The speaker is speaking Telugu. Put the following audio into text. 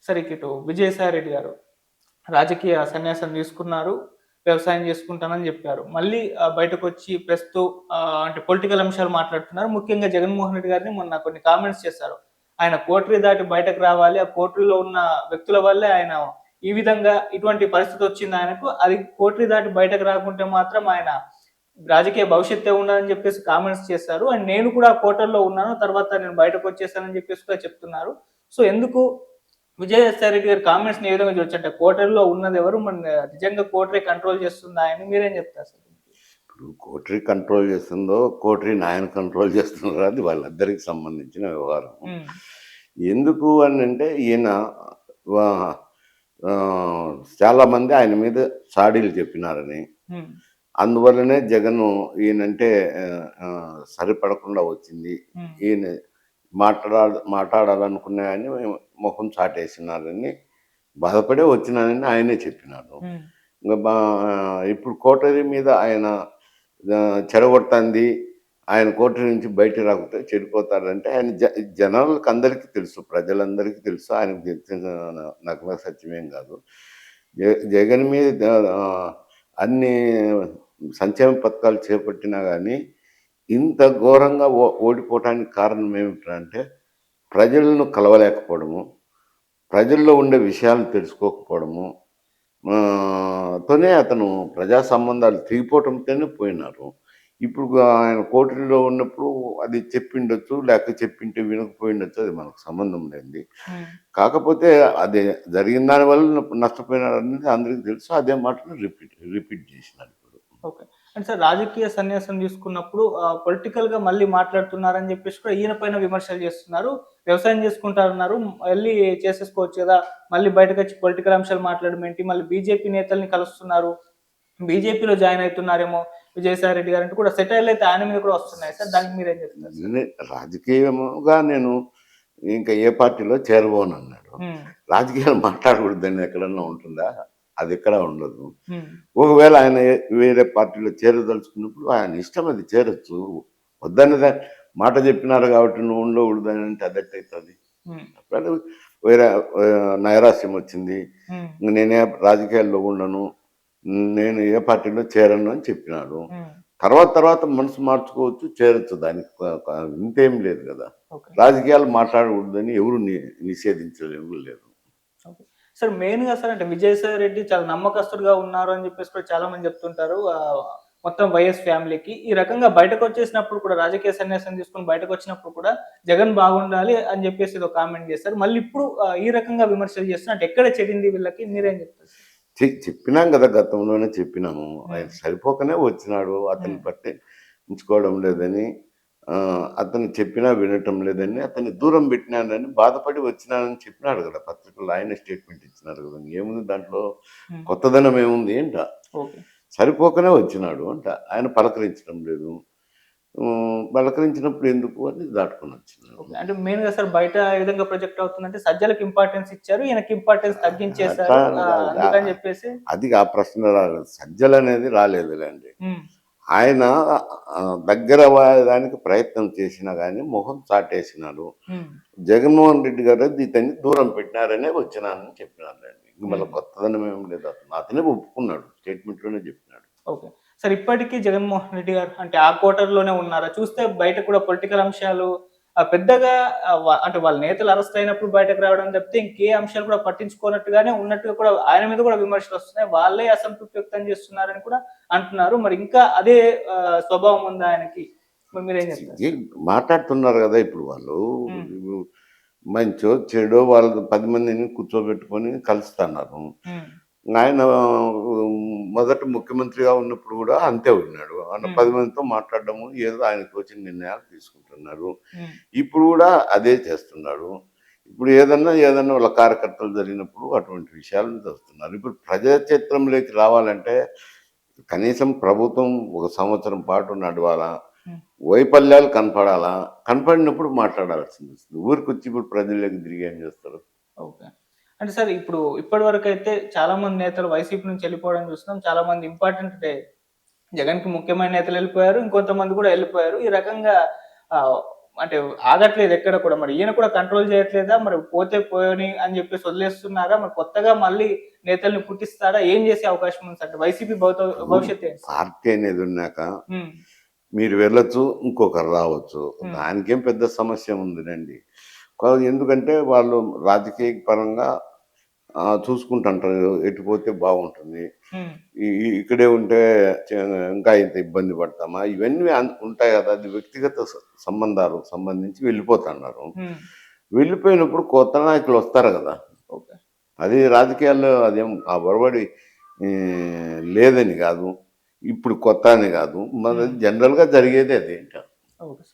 సరే ఇటు విజయసాయి రెడ్డి గారు రాజకీయ సన్యాసం తీసుకున్నారు. వ్యవసాయం చేసుకుంటానని జెప్పారు. మళ్ళీ బయటకొచ్చి ప్రెస్‌తో అంటే పొలిటికల్ అంశాలు మాట్లాడుతున్నారు. ముఖ్యంగా జగన్మోహన్ రెడ్డి గారిని మొన్న కొన్ని కామెంట్స్ చేశారు. ఆయన కోటరీ దాటి బయటకు రావాలి. ఆ కోటరీలో ఉన్న వ్యక్తుల వల్లే ఆయన ఈ విధంగా ఇటువంటి పరిస్థితొచ్చింది ఆయనకు. అది కోటరీ దాటి బయటకు రాకుంటే మాత్రం ఆయన రాజకీయ భవిష్యత్తే ఉండదని జెప్పేసి కామెంట్స్ చేశారు. అండ్ నేను కూడా కోటరీలో ఉన్నాను. తర్వాత నేను బయటకొచ్చేసానని జెప్పేసి కూడా చెప్తున్నారు. సో, ఎందుకు విజయసాయి రెడ్డి గారి కామెంట్స్‌ని ఏ విధంగా చూడొచ్చు? అంటే కోటరీలో ఉన్నదెవరు? నిజంగా కోటరీ కంట్రోల్ చేస్తుందా ఆయన్ని? మీరేం చెప్తారు అసలు? ఇప్పుడు కోటరీ కంట్రోల్ చేస్తుందో, కోటరీని ఆయన కంట్రోల్ చేస్తున్నారో అది వాళ్ళిద్దరికి సంబంధించిన వ్యవహారం. హ్మ్. ఎందుకు అనంటే ఈయన ఆహ్, చాలామంది ఆయన మీద చాడీలు చెప్పినారని. హ్మ్. అందువల్లనే జగను ఈయనంటే సరిపడకుండా వచ్చింది. హ్మ్. ఈయన మాట్లాడాలనుకునే ఆయన్ని మొహం చాటేసినారని బాధపడే వచ్చినానని ఆయనే చెప్పినాడు. హ్మ్. ఇంక ఇప్పుడు కోటరీ మీద ఆయన చెడగొడుతుంది. ఆయన కోటరీ నుంచి బయటికి రాకపోతే చెడిపోతాడంటే ఆయన జనాలకు అందరికీ తెలుసు. ప్రజలందరికీ తెలుసు. ఆయనకు తెలిసిన నగ్న సత్యమేం కాదు. జగన్ మీద అన్ని సంక్షేమ పథకాలు చేపట్టినా కానీ ఇంత ఘోరంగా ఓడిపోవటానికి కారణం ఏమిటంటే ప్రజలను కలవలేకపోవడము, ప్రజల్లో ఉండే విషయాలు తెలుసుకోకపోవడము, తోనే అతను ప్రజా సంబంధాలు తెగిపోవటంతోనే పోయినారు. ఇప్పుడు ఆయన కోటరీలో ఉన్నప్పుడు అది చెప్పిండొచ్చు, లేకపోతే చెప్పింటే వినకపోయిండొచ్చు. అది మనకు సంబంధం లేనిది. హ్మ్. కాకపోతే అది జరిగిన దానివల్ల నష్టపోయినాడనేది అందరికీ తెలుసు. అదే మాటను రిపీట్ చేసినారు ఇప్పుడు. ఓకే. అంటే సార్ రాజకీయ సన్యాసం తీసుకున్నప్పుడు పొలిటికల్‌గా మళ్ళీ మాట్లాడుతున్నారని జెప్పేసి కూడా ఈయన పైన విమర్శలు చేస్తున్నారు. వ్యవసాయం చేసుకుంటారన్నారు. ఎళ్లి చేసేసుకోవచ్చు గదా! మళ్ళీ బయటకొచ్చి పొలిటికల్ అంశాలు మాట్లాడడం ఏంటి? మళ్ళీ బీజేపీ నేతల్ని కలుస్తున్నారు. బీజేపీలో జాయిన్ అయితున్నారేమో విజయసాయి రెడ్డి గారంటూ కూడా సెటైర్‌లయితే ఆయన మీద కూడా వస్తున్నాయి సార్. దానికి మీరేం చెప్తారు సార్? రాజకీయముగా నేను ఇంకా ఏ పార్టీలో చేరబోనన్నాడు. హ్మ్. రాజకీయాలు మాట్లాడకూడదని ఎక్కడన్నా ఉంటుందా? అది ఎక్కడా ఉండదు. హ్మ్. ఒకవేళ ఆయన వేరే పార్టీలో చేరదలుచుకున్నప్పుడు ఆయన ఇష్టం, అది చేరొచ్చు. వద్దన్నదే మాట చెప్పినారు కాబట్టి నువ్వు ఉండకూడదని అంటే అదెట్టయితది? హ్మ్. అప్పుడు వేరే నైరాశ్యం వచ్చింది. హ్మ్. నేనే రాజకీయాల్లో ఉండను. నేను ఏ పార్టీలో చేరను అని చెప్పినాడు. హ్మ్. తర్వాత మనసు మార్చుకోవచ్చు, చేరొచ్చు. దానికి ఇంతేం లేదు కదా! ఓకే. రాజకీయాలు మాట్లాడకూడదని ఎవరు నిషేధించలేరు లేరు. ఓకే. సార్ మెయిన్‌గా సార్ అంటే విజయసాయి రెడ్డి చాలా నమ్మకస్తుడుగా ఉన్నారు అని చెప్పేసి కూడా చాలా మంది చెప్తుంటారు. మొత్తం వైఎస్ ఫ్యామిలీకి. ఈ రకంగా బయటకొచ్చేసినప్పుడు కూడా రాజకీయ సన్యాసం తీసుకొని బయటకొచ్చినప్పుడు కూడా జగన్ బాగుండాలి అని చెప్పేసి ఏదో కామెంట్ చేశారు. మళ్ళీ ఇప్పుడు ఈ రకంగా విమర్శలు చేస్తున్నారు. అంటే ఎక్కడ చెడింది వీళ్ళకి? మీరేం చెప్తారు సార్? చెప్పినాం కదా! గతంలోనే చెప్పినాము. ఆయన హ్మ్. సరిపోకనే వచ్చినాడు. అతన్ని హ్మ్. పట్టించుకోవడం లేదని, అతను చెప్పినా వినటం లేదని, అతన్ని దూరం పెట్టినానని బాధపడి వచ్చినానని చెప్పినాడు కదా! పత్రికల్లో ఆయనే స్టేట్మెంట్ ఇచ్చినారు కదా! ఏముంది దాంట్లో? హ్మ్. కొత్తదనం ఏముంది అంట. ఓకే. సరిపోకనే వచ్చినాడు అంట. ఆయన పలకరించడం లేదు. పలకరించినప్పుడు ఎందుకు అని దాటుకొని వచ్చినాడు. ఓకే. అంటే మెయిన్‌గా సార్ బయట ఏ విధంగా ప్రొజెక్ట్ అవుతుందంటే సజ్జలకి ఇంపార్టెన్స్ ఇచ్చారు. ఈయనకి ఇంపార్టెన్స్ అట్లా తగ్గించేశారు. అందుకని చెప్పేసి అది ఆ ప్రశ్న రాలేదు. సజ్జలనేది రాలేదులెండి. హ్మ్. ఆయన దగ్గర అవ్వడానికి ప్రయత్నం చేసినా గానీ మొహం చాటేసినాడు. హ్మ్. జగన్మోహన్ రెడ్డి గారు ఇతన్ని దూరం పెట్టినారనే వచ్చినానని చెప్పినారులెండి. ఇంక మళ్ళా హ్మ్. కొత్తదనం ఏం లేదు అతను. అతనే ఒప్పుకున్నాడు. స్టేట్మెంట్‌లోనే చెప్పినాడు. ఓకే. సార్ ఇప్పటికి జగన్మోహన్ రెడ్డి గారు అంటే ఆ క్వార్టర్‌లోనే ఉన్నారా? చూస్తే బయట కూడా పొలిటికల్ అంశాలు పెద్దగా అంటే వాళ్ళ నేతలు అరెస్ట్ అయినప్పుడు బయటకు రావడం తప్పితే ఇంకే అంశాలు కూడా పట్టించుకోనట్టుగానే ఉన్నట్టుగా కూడా ఆయన మీద కూడా విమర్శలొస్తున్నాయి. వాళ్ళే అసంతృప్తి వ్యక్తం చేస్తున్నారని కూడా అంటున్నారు. మరి ఇంకా అదే స్వభావం ఉందా ఆయనకి? మరి మీరేం చెప్తారు సార్? మాట్లాడుతున్నారు గదా! ఇప్పుడు వాళ్ళు. హ్మ్. ఇప్పుడు మంచో, చెడో వాళ్ళు 10 మందిని కూర్చోబెట్టుకొని కలుస్తన్నారు. హ్మ్. ఆయన మొదట ముఖ్యమంత్రిగా ఉన్నప్పుడు గూడా అంతే ఉన్నాడు. ఆయన హ్మ్. 10 మందితో మాట్లాడడము, ఏదో ఆయనకు తోచిన నిర్ణయాలు తీసుకుంటున్నారు. హ్మ్. ఇప్పుడు గూడా అదే చేస్తున్నాడు. ఇప్పుడు ఏదన్నా వాళ్ళ కార్యకర్తలు జరిగినప్పుడు అటువంటి విషయాలను తెస్తున్నారు. ఇప్పుడు ప్రజాక్షేత్రంలోకి రావాలంటే కనీసం ప్రభుత్వం ఒక సంవత్సరం పాటు నడవాలా? హ్మ్. వైఫల్యాలు కనపడాలా? కనపడినప్పుడు మాట్లాడాల్సింది వస్తుంది. ఊరికొచ్చి ఇప్పుడు ప్రజల్లోకి తిరిగి ఏం చేస్తారు? ఓకే. అంటే సార్ ఇప్పుడు ఇప్పటివరకైతే చాలా మంది నేతలు వైసీపీ నుంచి వెళ్ళిపోవడం చూస్తున్నాం. చాలా మంది ఇంపార్టెంట్ జగన్‌కి ముఖ్యమైన నేతలెళ్ళిపోయారు. ఇంకొంతమంది కూడా ఎళ్ళిపోయారు. ఈ రకంగా ఆహ్, అంటే ఆగట్లేదు ఎక్కడ కూడా. మరి ఈయన కూడా కంట్రోల్ చేయట్లేదా? మరి పోతే పోని అని చెప్పేసి వదిలేస్తున్నారా? మరి కొత్తగా మళ్ళీ నేతల్ని పుట్టిస్తారా? ఏం చేసే అవకాశం ఉంది అంటే వైసీపీ భవిష్యత్తు ఏంటి? పార్టీ అనేది ఉన్నాక హ్మ్. మీరు వెళ్ళొచ్చు, ఇంకొకరు రావచ్చు. హ్మ్. దానికేం పెద్ద సమస్య ఉందినండి. ఎందుకంటే వాళ్ళు రాజకీయ పరంగా చూసుకుంటుంటారు. ఎటు పోతే బాగుంటుంది. హ్మ్. ఇక్కడే ఉంటే చ ఇంకా ఇంత ఇబ్బంది పడతామా? ఇవన్నీ ఉంటాయి కదా! అది వ్యక్తిగత సంబంధాలు సంబంధించి వెళ్ళిపోతున్నారు. హ్మ్. వెళ్ళిపోయినప్పుడు కొత్త నాయకులు వస్తారు కదా! ఓకే. అది రాజకీయాల్లో అదేం ఆ ఒరవడి లేదని కాదు. ఇప్పుడు కొత్త అని కాదు. మన హ్మ్. జనరల్‌గా జరిగేదే అది. Okay sir.